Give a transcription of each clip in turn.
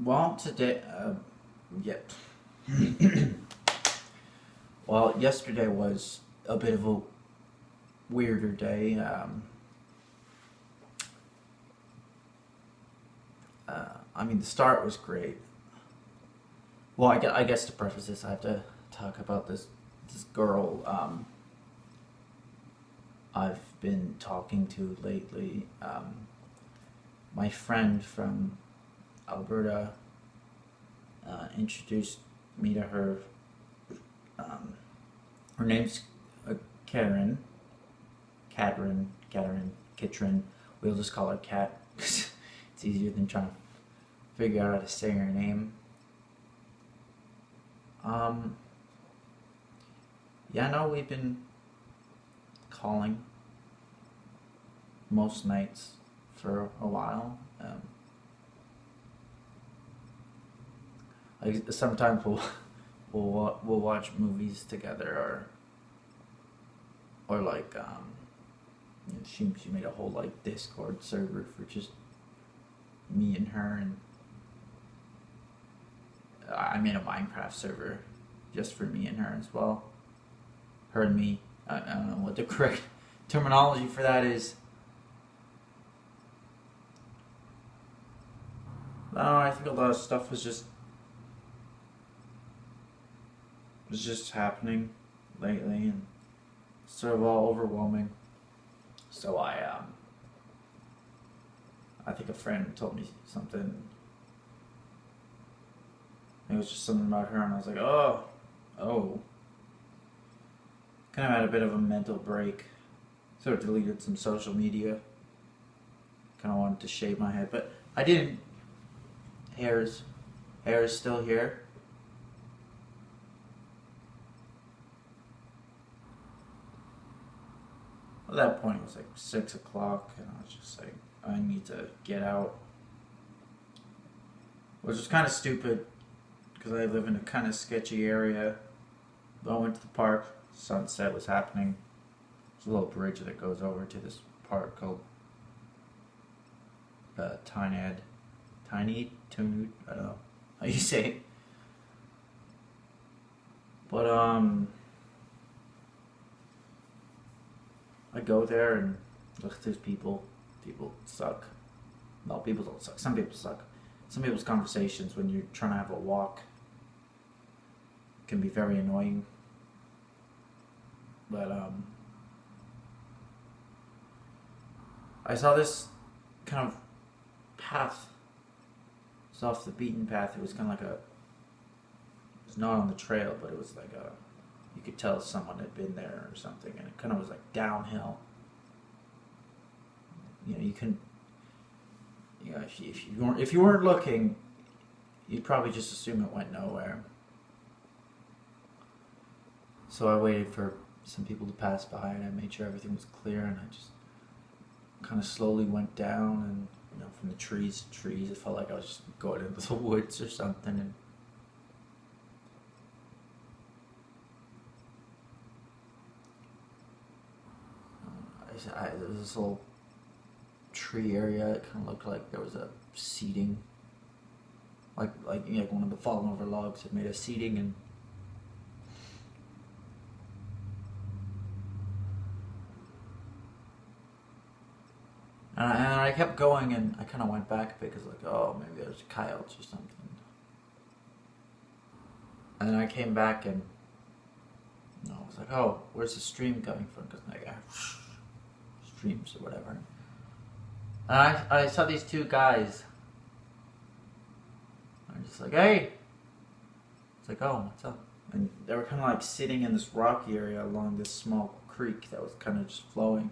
Well, today, yep. Well, yesterday was a bit of a weirder day. I mean, the start was great. Well, I guess to preface this, I have to talk about this girl I've been talking to lately. My friend from Alberta introduced me to her. Um, Her name's Karen. Kitrin. We'll just call her Kat. It's easier than trying to figure out how to say her name. Um, yeah, no, we've been calling most nights for a while. Like sometimes we'll watch movies together, or like she made a whole like Discord server for just me and her, and I made a Minecraft server just for me and her as well. Her and me. I don't know what the correct terminology for that is. I don't know. I think a lot of stuff was just happening lately, and sort of all overwhelming. So I think a friend told me something. It was just something about her, and I was like, oh. Kind of had a bit of a mental break. Sort of deleted some social media. Kind of wanted to shave my head, but I didn't. Hair is still here. At that point, it was like 6 o'clock, and I was just like, I need to get out. Which was kind of stupid because I live in a kind of sketchy area. I went to the park. Sunset was happening. There's a little bridge that goes over to this park called Tiny Toon. I don't know how you say it. But I go there and look, there's people. People suck. Well, people don't suck. Some people suck. Some people's conversations when you're trying to have a walk can be very annoying. But I saw this kind of path. It's off the beaten path. It was kind of like it was not on the trail, but it was like you could tell someone had been there or something, and it kind of was like downhill. You know, you can, you know, if you weren't looking, you'd probably just assume it went nowhere. So I waited for some people to pass by, and I made sure everything was clear, and I just kind of slowly went down, and from the trees to trees, it felt like I was just going into the woods or something, and there was this little tree area. It kind of looked like there was a seating, like one of the fallen over logs had made a seating, and I kept going, and I kind of went back because like, oh, maybe there's coyotes or something. And then I came back, and I was like, oh, where's the stream coming from? Because like streams or whatever. And I saw these two guys. I'm just like, hey. It's like, oh, what's up? And they were kind of like sitting in this rocky area along this small creek that was kind of just flowing.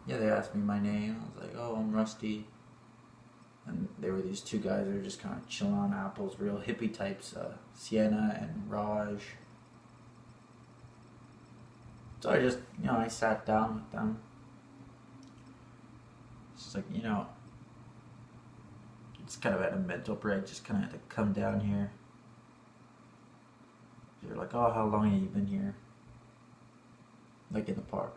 Yeah, they asked me my name. I was like, oh, I'm Rusty. And they were these two guys that were just kind of chilling on apples, real hippie types, Sienna and Raj. So I just, I sat down with them. It's like, it's kind of at a mental break, just kind of had to come down here. They're like, oh, how long have you been here? Like in the park.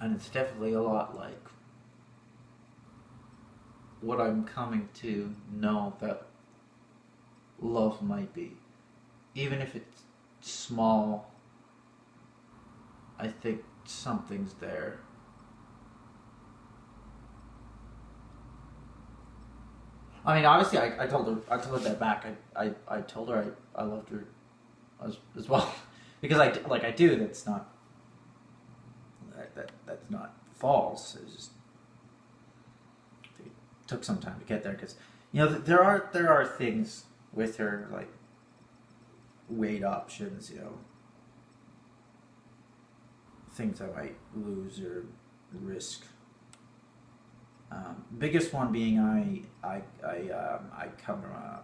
And it's definitely a lot like what I'm coming to know that love might be. Even if it's small, I think something's there. I mean, obviously, I told her that back. I told her I loved her as well, because I do. That's not that's not false. It's just it took some time to get there because there are things with her like weight options, things I might lose or risk. Biggest one being I come from a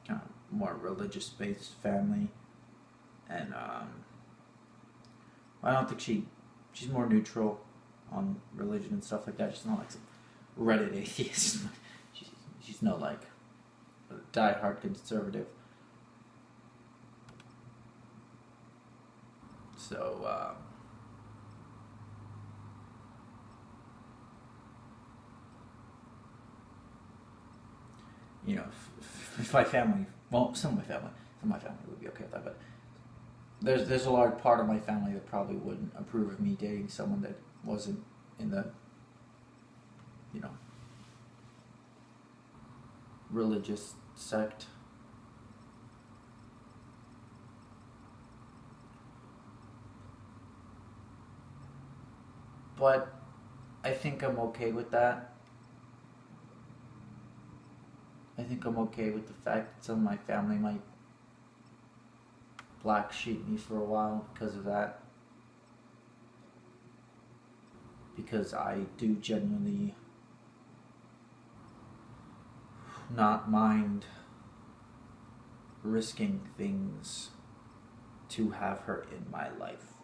kind of more religious based family, and I don't think she's more neutral on religion and stuff like that. She's not like some Reddit atheist. she's she's no like a diehard conservative. So if my family, well, some of my family would be okay with that, but there's a large part of my family that probably wouldn't approve of me dating someone that wasn't in the you know religious sect. But I think I'm okay with that. I think I'm okay with the fact that some of my family might black sheep me for a while because of that. Because I do genuinely not mind risking things to have her in my life.